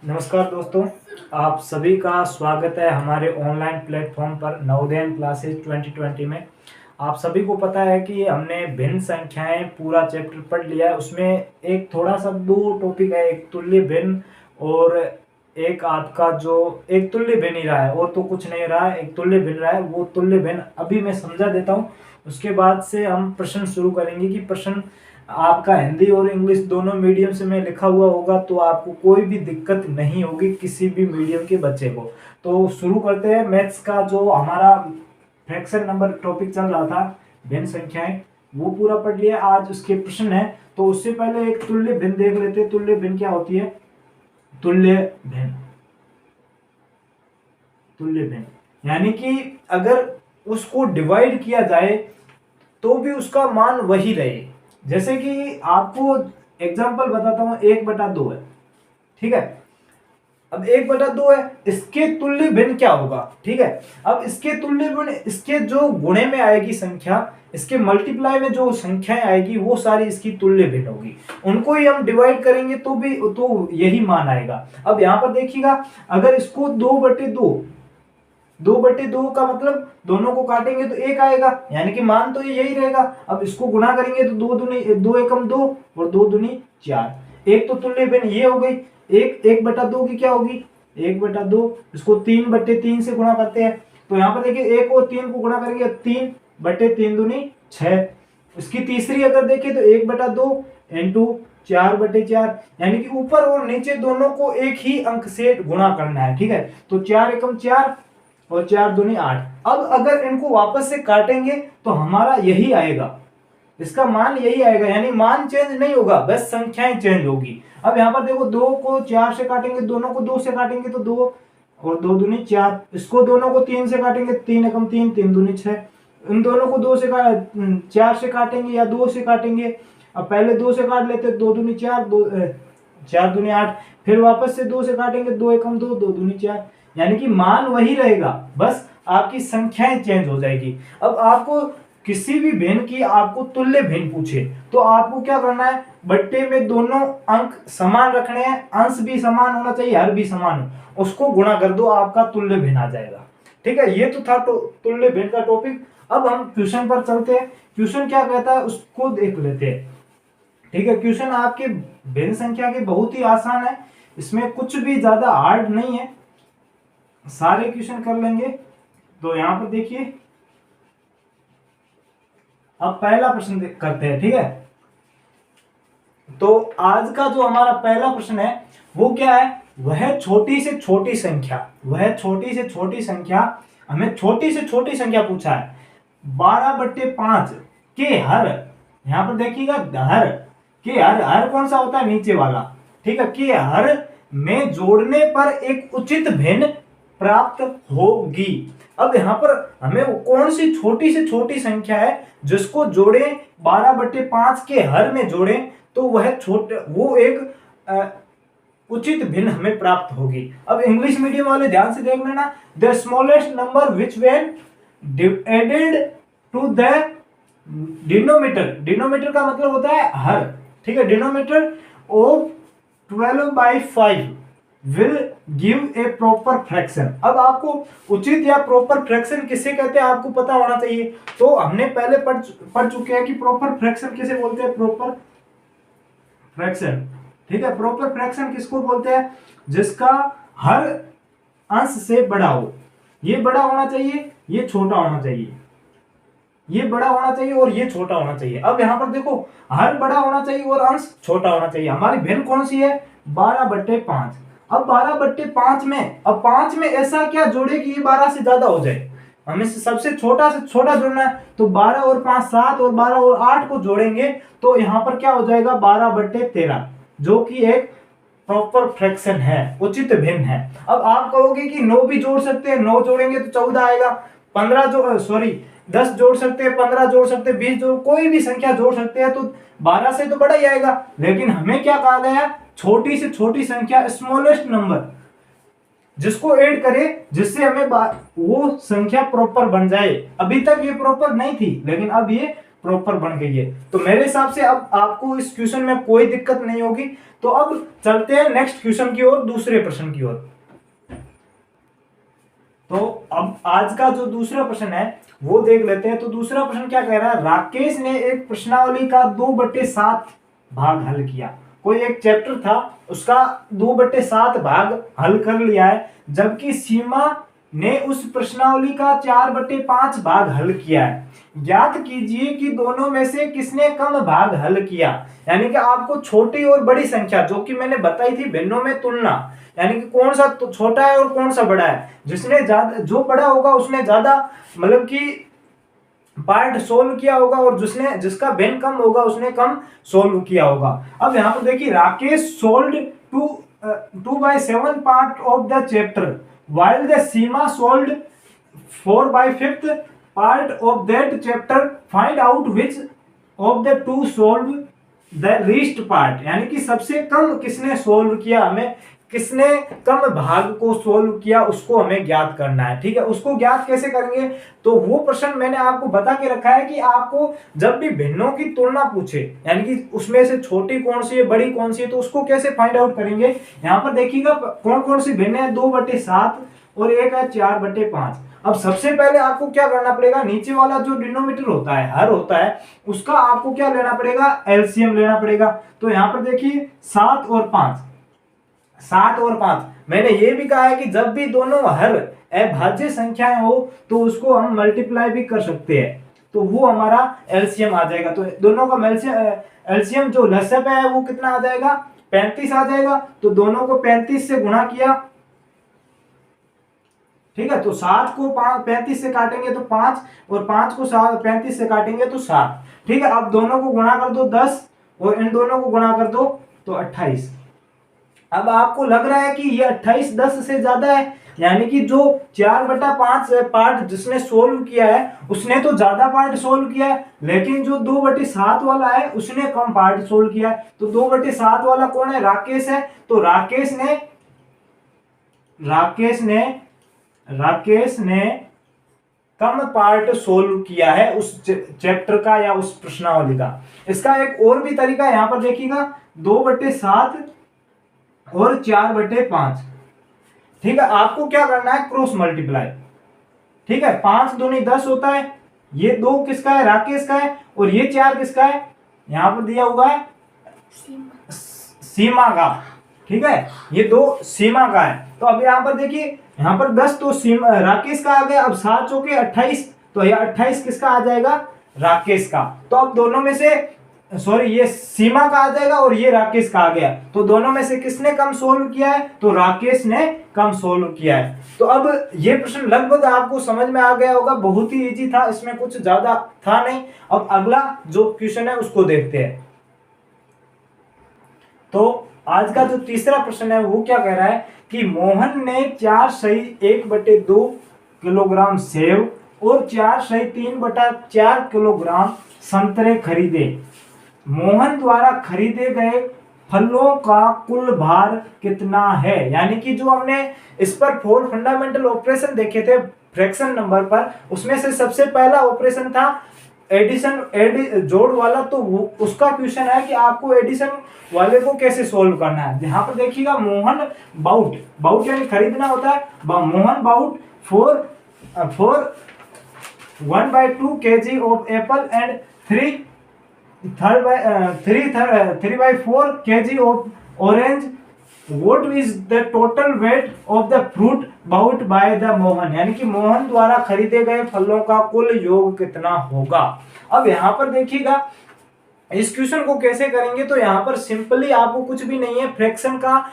नमस्कार दोस्तों, आप सभी का स्वागत है हमारे ऑनलाइन प्लेटफॉर्म पर नवोदय क्लासेस 2020 में। आप सभी को पता है कि हमने भिन्न संख्याएं पूरा चैप्टर पढ़ लिया है। उसमें एक थोड़ा सा दो टॉपिक है, एक तुल्य भिन्न और एक आपका जो एक तुल्य भिन्न ही रहा है और तो कुछ नहीं रहा है, एक तुल्य भिन्न रहा है। वो तुल्य भिन्न अभी मैं समझा देता हूँ, उसके बाद से हम प्रश्न शुरू करेंगे कि प्रश्न आपका हिंदी और इंग्लिश दोनों मीडियम से में लिखा हुआ होगा, तो आपको कोई भी दिक्कत नहीं होगी किसी भी मीडियम के बच्चे को। तो शुरू करते हैं। मैथ्स का जो हमारा फ्रैक्शन नंबर टॉपिक चल रहा था, भिन्न संख्याएं, वो पूरा पढ़ लिया। आज उसके प्रश्न है, तो उससे पहले एक तुल्य भिन्न देख लेते हैं। तुल्य भिन्न क्या होती है? तुल्य भिन्न, तुल्य भिन्न यानी कि अगर उसको डिवाइड किया जाए तो भी उसका मान वही रहे। जैसे कि आपको एग्जांपल बताता हूं, 1/2 है, ठीक है। अब 1/2 है, इसके तुल्य भिन्न क्या होगा? ठीक है, अब इसके तुल्य भिन्न, इसके जो गुणे में आएगी संख्या, इसके मल्टीप्लाई में जो संख्याएं आएगी वो सारी इसकी तुल्य भिन्न होगी। उनको ही हम डिवाइड करेंगे तो भी तो यही मान आएगा। अब यहां पर देखिएगा, अगर इसको 2/2, 2/2 का मतलब दोनों को काटेंगे तो 1 आएगा, यानी कि मान तो यही रहेगा। अब इसको गुणा करेंगे तो 2 एकम 2 और 2 दूनी 4। एक तो तुल्य भिन्न ये हो गई। 1/2 की क्या होगी? 1/2, इसको 3/3 से गुणा करते हैं, तो यहाँ पर देखिए 1 और 3 को गुणा करेंगे, 3/3 दूनी 6। इसकी तीसरी अगर देखें तो 1/2 इंटू 4/4, यानी कि ऊपर और नीचे दोनों को एक ही अंक से गुणा करना है, ठीक है। तो 4 एकम 4 और 4 दूनी 8। अब अगर इनको वापस से काटेंगे तो हमारा यही आएगा, इसका मान यही आएगा, यानी मान चेंज नहीं होगा, बस संख्याएं चेंज होगी। अब यहाँ पर देखो, 2 को 4 से काटेंगे, दोनों को 2 से काटेंगे तो 2 और 2 दूनी 4। इसको दोनों को 3 से काटेंगे, 3 एकम 3, 3 दूनी 6। इन दोनों को 4 से काटेंगे या 2 से काटेंगे। अब पहले 2 से काट लेते, 2 दूनी 4, 4 दूनी 8। फिर वापस से 2 से काटेंगे, 2 एकम 2, 2 दूनी 4, यानी कि मान वही रहेगा, बस आपकी संख्याएं चेंज हो जाएगी। अब आपको किसी भी भिन्न की आपको तुल्य भिन्न पूछे तो आपको क्या करना है? बट्टे में दोनों अंक समान रखने हैं, अंश भी समान होना चाहिए, हर भी समान हो, उसको गुणा कर दो, आपका तुल्य भिन्न आ जाएगा। ठीक है, ये तो था तुल्य भिन्न का टॉपिक। अब हम क्वेश्चन पर चलते हैं। क्वेश्चन क्या कहता है उसको देख लेते हैं। ठीक है, क्वेश्चन आपके भिन्न संख्या के बहुत ही आसान है, इसमें कुछ भी ज्यादा हार्ड नहीं है, सारे क्वेश्चन कर लेंगे। तो यहां पर देखिए, अब पहला प्रश्न करते हैं, ठीक है। तो आज का जो हमारा पहला प्रश्न है वो क्या है? वह छोटी से छोटी संख्या, वह छोटी से छोटी संख्या, हमें छोटी से छोटी संख्या पूछा है। 12/5 के हर, यहां पर देखिएगा, हर के हर कौन सा होता है? नीचे वाला, ठीक है। के हर में जोड़ने पर एक उचित भिन्न प्राप्त होगी। अब यहां पर हमें कौन सी छोटी से छोटी संख्या है जिसको जोड़े, 12/5 के हर में जोड़े तो वह वो एक उचित भिन्न हमें प्राप्त होगी। अब इंग्लिश मीडियम वाले ध्यान से देख लेना, the smallest number which when added to the denominator, denominator का मतलब होता है हर, ठीक है, denominator of 12/5 will give a proper fraction. अब आपको उचित या प्रॉपर फ्रैक्शन किसे कहते हैं आपको पता होना चाहिए। तो हमने पहले पढ़ चुके हैं कि प्रॉपर फ्रैक्शन किसे बोलते हैं? प्रॉपर फ्रैक्शन, ठीक है। प्रॉपर फ्रैक्शन किसको बोलते हैं? जिसका हर अंश से बड़ा हो। ये बड़ा होना चाहिए, ये छोटा होना चाहिए, ये बड़ा होना चाहिए और ये छोटा होना चाहिए। अब यहां पर देखो, हर बड़ा होना चाहिए और अंश छोटा होना चाहिए। हमारी भिन्न कौन सी है? 12/5। अब 12/5 में, अब 5 में ऐसा क्या जोड़े कि ये 12 से ज्यादा हो जाए? हमें सबसे छोटा से छोटा जोड़ना है, तो 12 और 5 7 और 12 और 8 को जोड़ेंगे तो यहां पर क्या हो जाएगा? 12/13, जो कि एक प्रॉपर फ्रैक्शन है, उचित भिन्न है। अब आप कहोगे कि 9 भी जोड़ सकते हैं, 9 जोड़ेंगे तो 14 आएगा, 10 जोड़ सकते हैं, 15 जोड़ सकते हैं, 20 जोड़, कोई भी संख्या जोड़ सकते हैं, तो 12 से तो बड़ा ही आएगा। लेकिन हमें क्या कहा गया? छोटी से छोटी संख्या, स्मॉलेस्ट नंबर, जिसको ऐड करे जिससे हमें वो संख्या प्रॉपर बन जाए। अभी तक ये प्रॉपर नहीं थी, लेकिन अब ये प्रॉपर बन गई है। तो मेरे हिसाब से अब आपको इस क्वेश्चन में कोई दिक्कत नहीं होगी। तो अब चलते हैं नेक्स्ट क्वेश्चन की ओर, दूसरे प्रश्न की ओर। तो अब आज का जो दूसरा प्रश्न है वो देख लेते हैं। तो दूसरा प्रश्न क्या कह रहा है, राकेश ने एक प्रश्नावली का 2/7 भाग हल किया। कोई एक चैप्टर था, उसका 2/7 भाग हल कर लिया है, जबकि सीमा ने उस प्रश्नावली का 4/5 भाग हल किया है। ज्ञात कीजिए कि दोनों में से किसने कम भाग हल किया। यानी कि आपको छोटी और बड़ी संख्या, जो कि मैंने बताई थी भिन्नों में तुलना, यानी कि कौन सा तो छोटा है और कौन सा बड़ा है, जिसने ज्यादा, जो बड़ा होगा उसने ज्यादा मतलब कि पार्ट सोल्व किया होगा, और जिसका भिन्न कम होगा उसने कम सोल्व किया होगा। अब यहाँ पर देखिए, Rakesh solved 2/7 part of the chapter while the Seema solved 4/5 part of that chapter. Find out which of the two solved the least part. यानी कि सबसे कम किसने सोल्व किया, हमें किसने कम भाग को सोल्व किया उसको हमें ज्ञात करना है। ठीक है, उसको ज्ञात कैसे करेंगे, तो वो प्रश्न मैंने आपको बता के रखा है कि आपको जब भी भिन्नों की तुलना पूछे, यानी कि उसमें से छोटी कौन सी है बड़ी कौन सी है, तो उसको कैसे फाइंड आउट करेंगे। यहाँ पर देखिएगा कौन कौन सी भिन्न है, 2/7 और एक है 4/5। अब सबसे पहले आपको क्या करना पड़ेगा, नीचे वाला जो डिनोमिनेटर होता है, हर होता है, उसका आपको क्या लेना पड़ेगा, एलसीएम लेना पड़ेगा। तो यहाँ पर देखिए 7 और 5, मैंने ये भी कहा है कि जब भी दोनों हर अभाज्य संख्याएं हो तो उसको हम मल्टीप्लाई भी कर सकते हैं, तो वो हमारा एलसीएम आ जाएगा। तो दोनों का एलसीएम जो लसअप है वो कितना आ जाएगा, 35 आ जाएगा। तो दोनों को 35 से गुणा किया, ठीक है, तो 7 को 35 से काटेंगे तो 5, और 5 को 35 से काटेंगे तो 7। ठीक है, अब दोनों को गुणा कर दो 10, और इन दोनों को गुणा कर दो तो 28। अब आपको लग रहा है कि ये 28 10 से ज्यादा है, यानी कि जो 4/5 पार्ट जिसने सोल्व किया है उसने तो ज्यादा पार्ट सोल्व किया है, लेकिन जो 2/7 वाला है उसने कम पार्ट सोल्व किया है। तो 2/7 वाला कौन है, राकेश है। तो राकेश ने कम पार्ट सोल्व किया है उस चैप्टर का या उस प्रश्नावली का। इसका एक और भी तरीका यहां पर देखिएगा, 2/7 और 4/5। ठीक है, आपको क्या करना है, क्रॉस मल्टीप्लाई। ठीक है, 5 दूनी 10 होता है, ये 2 किसका है, राकेश का है, और ये 4 किसका है, यहां पर दिया हुआ है सीमा का। ठीक है, ये 2 सीमा का है। तो अब यहां पर देखिए, यहां पर 10 तो राकेश का आ गया। अब 7 चौके 28, तो ये 28 किसका आ जाएगा, राकेश का। तो अब दोनों में से ये सीमा का आ जाएगा और ये राकेश का आ गया। तो दोनों में से किसने कम सोल्व किया है, तो राकेश ने कम सोल्व किया है। तो अब ये प्रश्न लगभग आपको समझ में आ गया होगा, बहुत ही इजी था, इसमें कुछ ज्यादा था नहीं। अब अगला जो क्वेश्चन है उसको देखते हैं। तो आज का जो तीसरा प्रश्न है वो क्या कह रहा है कि मोहन ने 4 सही 1/2 किलोग्राम सेव और 4 सही 3/4 किलोग्राम संतरे खरीदे। मोहन द्वारा खरीदे गए फलों का कुल भार कितना है। यानी कि जो हमने इस पर 4 फंडामेंटल ऑपरेशन देखे थे फ्रैक्शन नंबर पर, उसमें से सबसे पहला ऑपरेशन था जोड़ वाला। तो उसका क्वेश्चन है कि आपको एडिशन वाले को कैसे सोल्व करना है। यहाँ पर देखिएगा, मोहन बाउट यानी खरीदना होता है। Mohan bought for 1/2 kg of apple and 3/4 kg of orange. What is the total weight of the fruit bought by the Mohan. यानी कि मोहन द्वारा खरीदे गए फलों का कुल योग कितना होगा। अब यहाँ पर देखिएगा, इस क्वेश्चन को कैसे करेंगे। तो यहाँ पर सिंपली आपको कुछ भी नहीं है, फ्रैक्शन का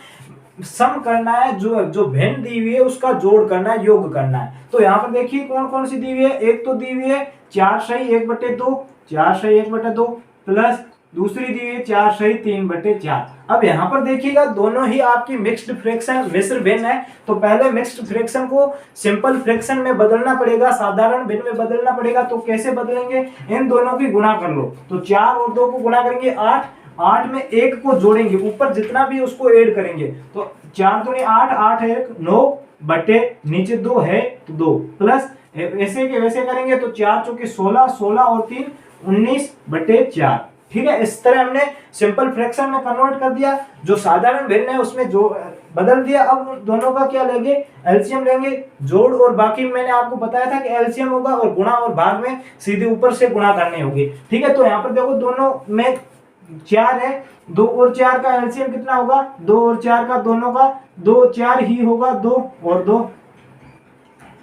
सम करना है, जो भिन्न दी हुई है उसका जोड़ करना है, योग करना है। तो यहाँ पर देखिए कौन कौन सी दी हुई है। एक तो दी हुई है 4 सही 1/2 प्लस दूसरी दी हुई 4 सही 3/4। अब यहाँ पर देखिएगा, दोनों ही आपकी मिक्स्ड फ्रैक्शन मिश्र भिन्न है। तो पहले मिक्स्ड फ्रैक्शन को सिंपल फ्रैक्शन में बदलना पड़ेगा, साधारण भिन्न में बदलना पड़ेगा। तो कैसे बदलेंगे, इन दोनों की गुणा कर लो। तो 4 और 2 को गुणा करेंगे 8 में 1 को जोड़ेंगे, ऊपर जितना भी उसको ऐड करेंगे। तो 4 दूनी 8, 8 1 9 बटे नीचे 2 है तो 2 प्लस ऐसे के वैसे करेंगे। तो 4 चौके 16 और 3 19/4। ठीक है, इस तरह हमने सिंपल फ्रैक्शन में कन्वर्ट कर दिया, जो साधारण भिन्न है उसमें जो बदल दिया। अब दोनों का क्या लेंगे, एलसीएम लेंगे, जोड़ और बाकी मैंने आपको बताया था कि एलसीएम होगा और गुणा और भाग में सीधे ऊपर से गुणा करने होंगे। ठीक है, तो यहाँ पर देखो दोनों में 4 है, 2 और 4 का एलसीएम कितना होगा, 2 और 4 का, दोनों का 2 4 ही होगा, 2 और 2।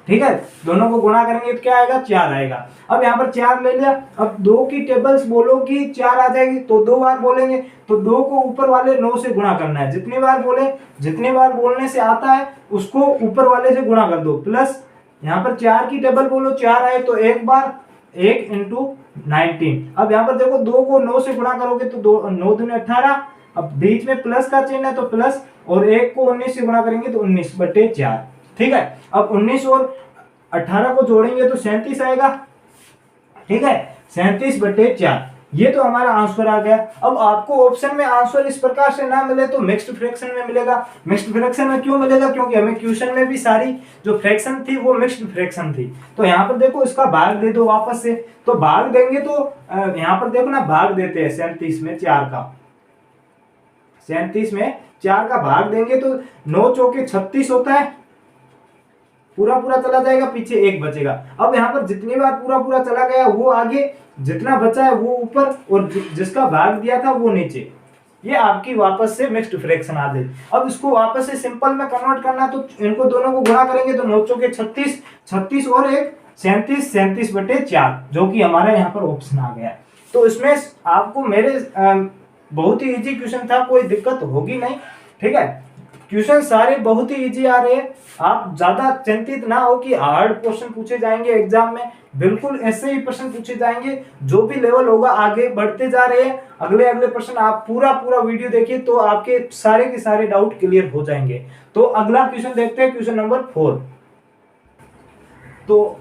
ठीक है, दोनों को गुणा करेंगे तो क्या आएगा, 4 आएगा। अब यहाँ पर 4 ले लिया, अब 2 की टेबल्स बोलो कि 4 आ जाएगी तो 2 बार बोलेंगे, तो 2 को ऊपर वाले 9 से गुणा करना है। जितनी बार बोले, जितनी बार बोलने से आता है उसको ऊपर वाले से गुणा कर दो। प्लस यहाँ पर 4 की टेबल बोलो, 4 आए तो एक बार 1 × 19। अब यहाँ पर देखो 2 को 9 से गुणा करोगे तो 9 दूनी 18। अब बीच में प्लस का चिन्ह है तो प्लस, और 1 को 19 से गुणा करेंगे तो 19/4। ठीक है, अब 19 और 18 को जोड़ेंगे तो 37 आएगा। ठीक है, 37/4। ये तो हमारा आंसर आ गया। अब आपको ऑप्शन में आंसर इस प्रकार से ना मिले तो मिक्स्ड फ्रैक्शन में मिलेगा। मिक्स्ड फ्रैक्शन में क्यों मिलेगा, क्योंकि हमें क्वेश्चन में भी सारी जो फ्रैक्शन थी वो मिक्स्ड फ्रैक्शन थी। तो यहाँ पर देखो इसका भाग दे दो वापस से, तो भाग देंगे तो यहाँ पर देखो ना, भाग देते हैं 37 में 4 का, 37 में 4 का भाग देंगे तो 9 चौके 36 होता है, पूरा पूरा चला जाएगा, पीछे 1 बचेगा। अब यहाँ पर जितनी बार पूरा पूरा चला गया वो आगे, जितना बचा है वो ऊपर, और जिसका भाग दिया था वो नीचे। ये आपकी वापस से मिक्स्ड फ्रैक्शन आ गई। अब इसको वापस से सिंपल में कन्वर्ट करना, तो इनको दोनों को गुणा करेंगे तो 9 चौके 36, 36 और 1 37, 37/4, जो कि हमारा यहाँ पर ऑप्शन आ गया। तो इसमें आपको मेरे बहुत ही इजी क्वेश्चन था, कोई दिक्कत होगी नहीं। ठीक है, क्वेश्चन सारे बहुत ही इजी आ रहे हैं, आप ज्यादा चिंतित ना हो कि हार्ड क्वेश्चन पूछे जाएंगे एग्जाम में। बिल्कुल ऐसे ही प्रश्न पूछे जाएंगे, जो भी लेवल होगा आगे बढ़ते जा रहे हैं। अगले अगले प्रश्न आप पूरा पूरा वीडियो देखिए तो आपके सारे के सारे डाउट क्लियर हो जाएंगे। तो अगला क्वेश्चन देखते हैं, क्वेश्चन नंबर 4। तो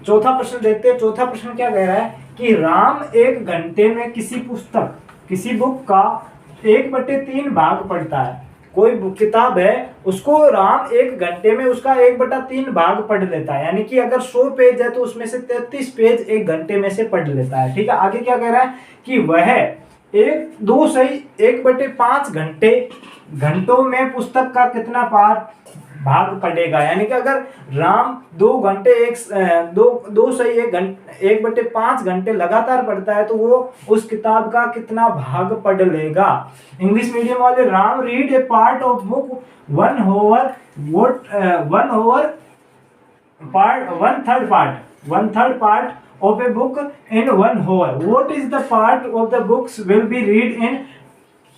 चौथा प्रश्न देखते हैं। चौथा प्रश्न क्या कह रहा है कि राम 1 घंटे में किसी पुस्तक, किसी बुक का 1/3 भाग पढ़ता है। कोई किताब है, उसको राम 1 घंटे में उसका 1/3 भाग पढ़ लेता है, यानी कि अगर 100 पेज है तो उसमें से 33 पेज 1 घंटे में से पढ़ लेता है। ठीक है, आगे क्या कह रहा है कि वह 1/5 घंटों में पुस्तक का कितना भाग पढ़ेगा। यानी कि अगर राम 1/5 घंटे लगातार पढ़ता है तो वो उस किताब का कितना भाग पढ़ लेगा। इंग्लिश मीडियम वाले, Ram read A part of book 1/3 part of a book in 1 hour. What is the part of the books will be read in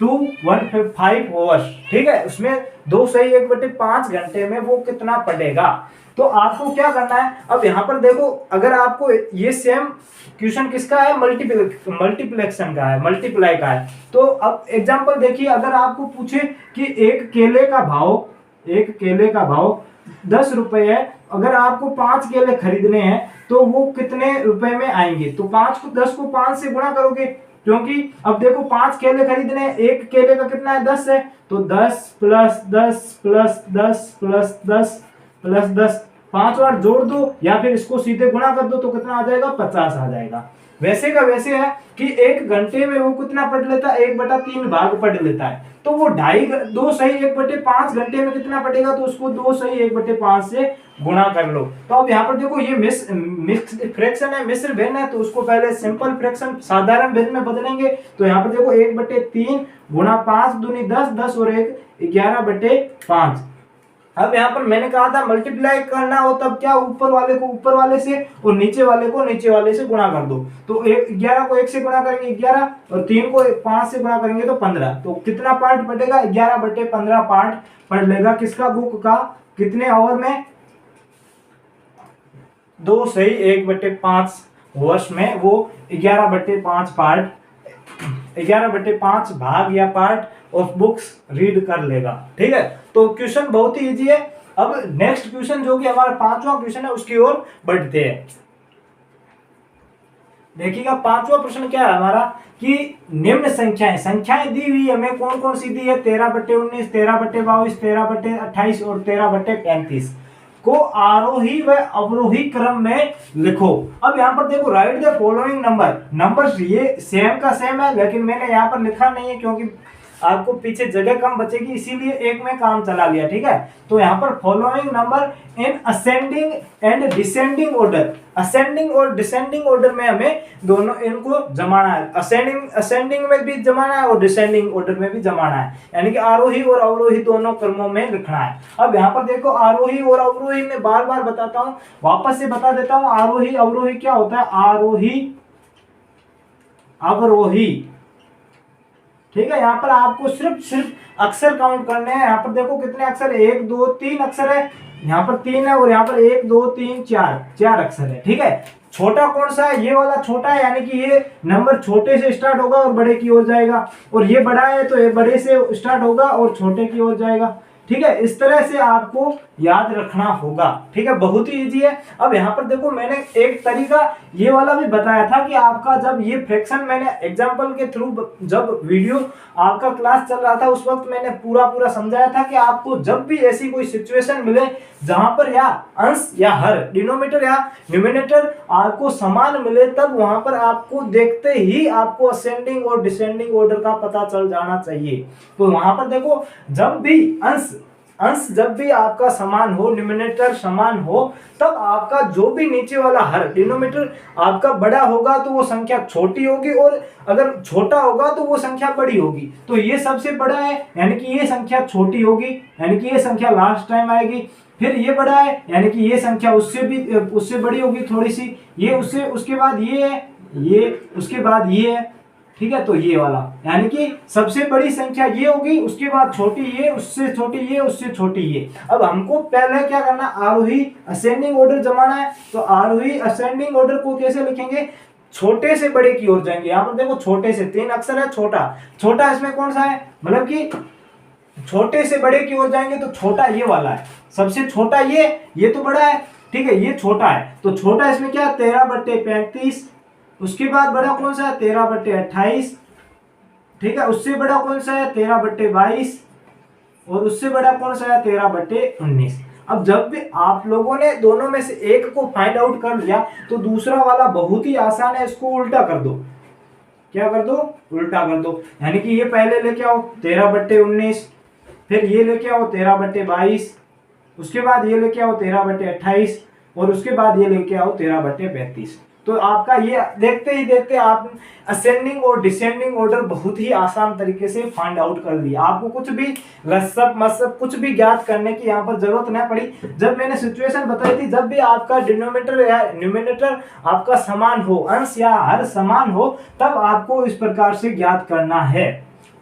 2.5 hours? ठीक है, उसमें 1/5 घंटे में वो कितना पढ़ेगा। तो आपको क्या करना है, अब यहाँ पर देखो, अगर आपको ये सेम क्वेश्चन किसका है, मल्टीप्लेक्शन का है, मल्टीप्लाई का है। तो अब एग्जांपल देखिए, अगर आपको पूछे कि एक केले का भाव 10 रुपए है, अगर आपको 5 केले खरीदने हैं तो वो कितने रुपए में आएंगे। तो 10 को 5 से गुणा करोगे, क्योंकि अब देखो 5 केले खरीदने हैं, एक केले का कितना है, 10 है, तो 10 + 10 + 10 + 10 + 10, 5 बार जोड़ दो या फिर इसको सीधे गुणा कर दो तो कितना आ जाएगा, 50 आ जाएगा। वैसे का वैसे है कि 1 घंटे में वो कितना पढ़ लेता है, 1/3 भाग पढ़ लेता है। तो वो 2 सही 1/5 घंटे में कितना पढ़ेगा, तो उसको 2 सही 1/5 से गुणा कर लो। तो अब यहाँ पर देखो ये मिक्स्ड फ्रैक्शन है, मिश्र भिन्न है, तो उसको पहले सिंपल फ्रैक्शन साधारण भिन्न में बदलेंगे। तो यहाँ पर देखो 1/3 गुणा 5 दूनी 10, 10 और 1 11/5। अब यहाँ पर मैंने कहा था मल्टीप्लाई करना हो तब क्या, ऊपर वाले को ऊपर वाले से और नीचे वाले को नीचे वाले से गुणा कर दो। तो 11 को 1 से गुणा करेंगे 11, और 3 को 5 से गुणा करेंगे तो 15। तो कितना पार्ट पढ़ेगा, 11/15 पार्ट पढ़ लेगा। किसका, बुक का। कितने आवर में, 2 सही 1/5 वर्ष में वो 11/5 पार्ट, 11/5 भाग या पार्ट ऑफ बुक्स रीड कर लेगा। ठीक है, तो क्वेश्चन बहुत ही इजी है। अब नेक्स्ट क्वेश्चन जो कि हमारा 5वां क्वेश्चन है उसकी ओर बढ़ते हैं। देखिएगा 5वां प्रश्न क्या है हमारा कि निम्न संख्याएं दी हुई हमें कौन कौन सी दी है, 13/19, 13/22, 13/28 और 13/35 को आरोही व अवरोही क्रम में लिखो। अब यहाँ पर देखो राइट द फॉलोइंग नंबर्स ये सेम का सेम है, लेकिन मैंने यहाँ पर लिखा नहीं है क्योंकि आपको पीछे जगह कम बचेगी, इसीलिए एक में काम चला लिया। ठीक है, तो यहाँ पर following number in ascending and descending order, ascending और डिसेंडिंग ऑर्डर में हमें दोनों इनको जमाना है, असेंडिंग में भी जमाना है और डिसेंडिंग ऑर्डर में भी जमाना है, यानी कि आरोही और अवरोही दोनों क्रमों में लिखना है। अब यहाँ पर देखो आरोही और अवरोही में बार बार बताता हूँ, वापस से बता देता हूँ, आरोही अवरोही क्या होता है, आरोही अवरोही। ठीक है, यहाँ पर आपको सिर्फ अक्षर काउंट करने हैं। यहाँ पर देखो कितने अक्षर, 1 2 3 अक्षर है, यहाँ पर 3 है और यहाँ पर 1 2 3 4 अक्षर है। ठीक है, छोटा कौन सा है, ये वाला छोटा है, यानी कि ये नंबर छोटे से स्टार्ट होगा और बड़े की ओर जाएगा, और ये बड़ा है तो ये बड़े से स्टार्ट होगा और छोटे की ओर जाएगा। ठीक है, इस तरह से आपको याद रखना होगा। ठीक है, बहुत ही इजी है। अब यहाँ पर देखो मैंने एक तरीका ये वाला भी बताया था कि आपका जब ये फ्रैक्शन, मैंने एग्जांपल के थ्रू, जब वीडियो आपका क्लास चल रहा था उस वक्त मैंने पूरा समझाया था कि आपको जब भी ऐसी कोई सिचुएशन मिले जहां पर या अंश या हर, डिनोमिनेटर या न्यूमरेटर आपको समान मिले, तब वहां पर आपको देखते ही आपको असेंडिंग और डिसेंडिंग ऑर्डर का पता चल जाना चाहिए। तो वहां पर देखो जब भी अंश जब भी आपका समान हो, न्यूमरेटर समान हो, तब आपका जो भी नीचे वाला हर, डिनोमिनेटर आपका बड़ा होगा तो वो संख्या छोटी होगी, और अगर छोटा होगा तो वो संख्या बड़ी होगी। तो ये सबसे बड़ा है यानी कि ये संख्या छोटी होगी, यानी कि ये संख्या लास्ट टाइम आएगी। फिर ये बड़ा है यानी कि ये संख्या उससे बड़ी होगी थोड़ी सी, ये उससे, उसके बाद ये है, ये उसके बाद ये है। ठीक है, तो ये वाला यानी कि सबसे बड़ी संख्या ये होगी, उसके बाद छोटी ये, उससे छोटी ये, उससे छोटी ये। अब हमको पहले क्या करना, आरोही असेंडिंग ऑर्डर जमाना है। तो आरोही असेंडिंग ऑर्डर को कैसे लिखेंगे, छोटे से बड़े की ओर जाएंगे। यहाँ पर देखो छोटे से 3 अक्षर है, छोटा इसमें कौन सा है, मतलब कि छोटे से बड़े की ओर जाएंगे तो छोटा ये वाला है, सबसे छोटा ये तो बड़ा है। ठीक है, ये छोटा है, तो छोटा इसमें क्या, 13/35। उसके बाद बड़ा कौन सा है, 13/28। ठीक है, उससे बड़ा कौन सा है, 13/22, और उससे बड़ा कौन सा है, 13/19। अब जब भी आप लोगों ने दोनों में से एक को फाइंड आउट कर लिया तो दूसरा वाला बहुत ही आसान है, इसको उल्टा कर दो। क्या कर दो, उल्टा कर दो, यानी कि ये पहले लेके आओ 13/19, फिर ये लेके आओ 13/22, उसके बाद ये लेके आओ 13/28, और उसके बाद ये लेके आओ 13/35। तो आपका ये देखते ही देखते आप असेंडिंग और डिसेंडिंग ऑर्डर बहुत ही आसान तरीके से फाइंड आउट कर लिया। आपको कुछ भी लसप मसप कुछ भी ज्ञात करने की यहाँ पर जरूरत नहीं पड़ी। जब मैंने सिचुएशन बताई थी, जब भी आपका डिनोमिनेटर या न्यूमरेटर आपका समान हो, अंश या हर समान हो, तब आपको इस प्रकार से ज्ञात करना है।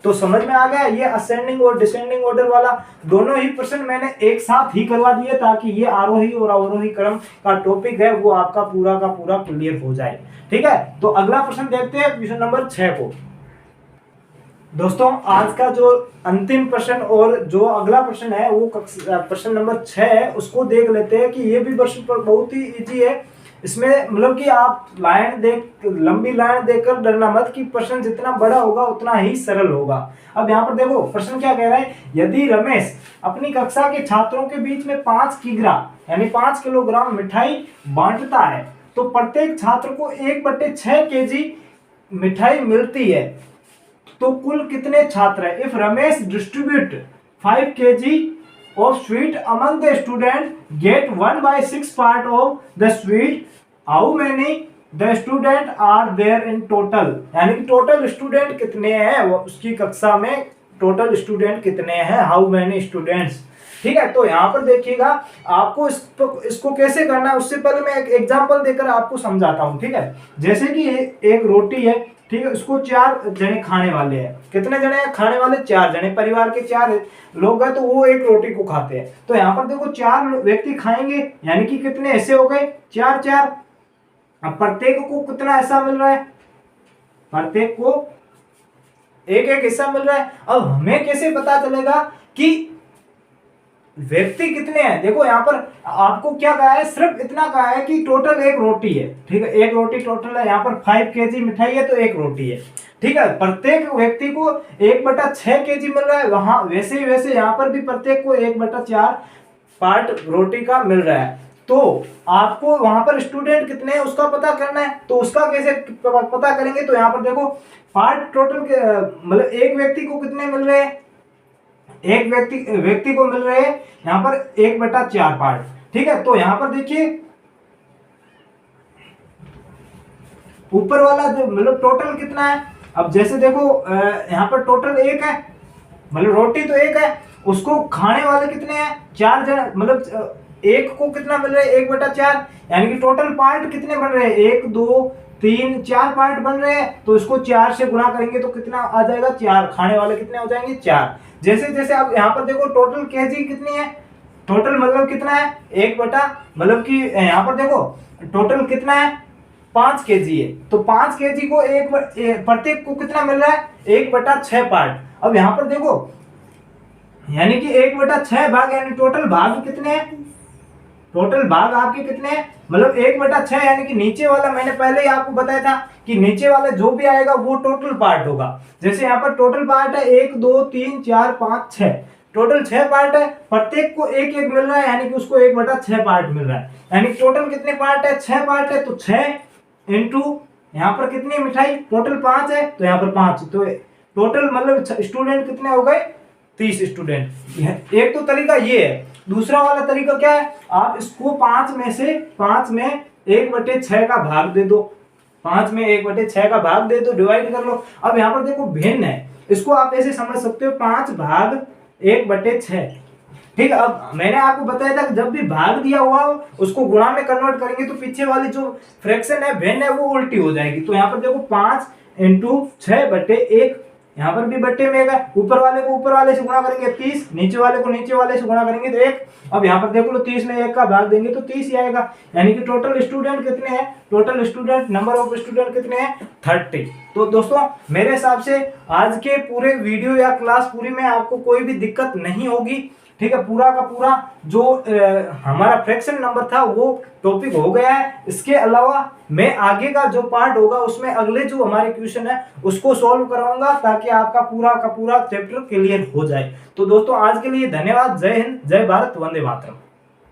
तो समझ में आ गया, ये असेंडिंग और डिसेंडिंग ऑर्डर वाला दोनों ही प्रश्न मैंने एक साथ ही करवा दिए ताकि ये आरोही और अवरोही क्रम का टॉपिक है वो आपका पूरा का पूरा क्लियर हो जाए। ठीक है, तो अगला प्रश्न देखते हैं, क्वेश्चन नंबर 6 को। दोस्तों आज का जो अंतिम प्रश्न और जो अगला प्रश्न है वो प्रश्न नंबर 6 है, उसको देख लेते हैं कि ये भी प्रश्न पर बहुत ही इजी है। इसमें मतलब कि आप लंबी लाइन देखकर डरना मत कि प्रश्न जितना बड़ा होगा उतना ही सरल होगा। अब यहाँ पर देखो प्रश्न क्या कह रहा है, यदि रमेश अपनी कक्षा के छात्रों के बीच में 5 किग्रा यानी 5 किलोग्राम मिठाई बांटता है तो प्रत्येक छात्र को 1/6 केजी मिठाई मिलती है, तो कुल कितने छात्र है। If Ramesh distribute 5 kg of sweet among the student get 1/6 part of the sweet, how many the student are there in total, यानी कि टोटल स्टूडेंट कितने हैं, उसकी कक्षा में टोटल स्टूडेंट कितने हैं, हाउ मेनी स्टूडेंट्स। ठीक है, तो यहाँ पर देखिएगा आपको इसको कैसे करना है, उससे पहले मैं एक एग्जांपल देकर आपको समझाता हूँ। ठीक है, जैसे कि एक रोटी है, ठीक है, उसको 4 जने खाने वाले हैं। कितने जने हैं खाने वाले, 4 जने, परिवार के 4 लोग हैं तो वो एक रोटी को खाते हैं। तो यहाँ पर देखो 4 व्यक्ति खाएंगे, यानी कि कितने हिस्से हो गए, 4। अब प्रत्येक को कितना हिस्सा मिल रहा है, प्रत्येक को एक हिस्सा मिल रहा है। अब हमें कैसे पता चलेगा कि व्यक्ति कितने हैं। देखो यहाँ पर आपको क्या कहा है, सिर्फ इतना कहा है कि टोटल एक रोटी है। ठीक है, एक रोटी टोटल है, यहाँ पर 5 kg मिठाई है तो एक रोटी है। ठीक है, प्रत्येक व्यक्ति को 1/6 kg मिल रहा है, वहां वैसे ही वैसे यहाँ पर भी प्रत्येक को 1/4 पार्ट रोटी का मिल रहा है, तो आपको वहां पर स्टूडेंट कितने हैं उसका पता करना है। तो उसका कैसे पता करेंगे, तो यहाँ पर देखो पार्ट टोटल मतलब एक व्यक्ति को कितने मिल रहे हैं, एक व्यक्ति को मिल रहे हैं यहाँ पर 1/4 पार्ट, ठीक है। तो यहाँ पर देखिए ऊपर वाला जो मतलब टोटल कितना है, अब जैसे देखो यहाँ पर टोटल 1 है, मतलब रोटी तो 1 है, उसको खाने वाले कितने हैं 4 जन, मतलब एक को कितना मिल रहा है 1/4, यानी कि टोटल पार्ट कितने बन रहे हैं 1 2 3 4 पार्ट बन रहे हैं। तो इसको 4 से गुणा करेंगे तो कितना आ जाएगा 4, खाने वाले कितने हो जाएंगे 4। जैसे जैसे अब यहाँ पर देखो टोटल केजी कितनी है, टोटल मतलब कितना है 1 बटा, मतलब कि यहाँ पर देखो टोटल कितना है 5 केजी है, तो 5 केजी को प्रत्येक को कितना मिल रहा है 1/6 पार्ट। अब यहाँ पर देखो यानी कि 1/6 भाग, यानी टोटल भाग कितने हैं, टोटल भाग आपके कितने हैं, मतलब 1/6, यानी कि नीचे वाला मैंने पहले ही आपको बताया था कि नीचे वाला जो भी आएगा वो टोटल पार्ट होगा। जैसे यहाँ पर टोटल पार्ट है 1 2 3 4 5 6, टोटल 6 पार्ट है, प्रत्येक को एक एक मिल रहा है, यानी कि उसको 1/6 पार्ट मिल रहा है, यानी टोटल कितने पार्ट है 6 पार्ट है। तो 6 इंटू यहाँ पर कितनी मिठाई, टोटल 5 है तो यहाँ पर 5, तो टोटल मतलब स्टूडेंट कितने हो गए 30 स्टूडेंट। एक तो तरीका ये है, दूसरा वाला तरीका क्या है, आप इसको 5 में 1/6 का भाग दे दो, 5 में 1/6 का भाग दे दो, डिवाइड कर लो। अब यहाँ पर देखो भिन्न है, इसको आप ऐसे समझ सकते हो 5 भाग 1/6, ठीक है। अब मैंने आपको बताया था कि जब भी भाग दिया हुआ हो उसको गुणा में कन्वर्ट करेंगे तो पीछे वाली जो फ्रैक्शन है भिन्न है वो उल्टी हो जाएगी। तो यहाँ पर देखो 5 × 6/1, यहाँ पर भी बट्टे में है, ऊपर वाले को ऊपर वाले से गुणा करेंगे 30, नीचे वाले को नीचे वाले से गुणा करेंगे तो 1। अब यहाँ पर देख लो 30 में 1 का भाग देंगे तो 30 ही आएगा, यानी कि टोटल स्टूडेंट कितने हैं, total student number of student कितने हैं 30। तो दोस्तों मेरे हिसाब से आज के पूरे वीडियो या क्लास पूरी में आपको कोई भी दिक्कत नहीं होगी, ठीक है। पूरा का पूरा जो हमारा फ्रैक्शन नंबर था वो टॉपिक हो गया है। इसके अलावा मैं आगे का जो पार्ट होगा उसमें अगले जो हमारे क्वेश्चन है उसको सॉल्व कराऊंगा ताकि आपका पूरा का पूरा चैप्टर क्लियर हो जाए। तो दोस्तों आज के लिए धन्यवाद, जय हिंद, जय भारत, वंदे मातरम।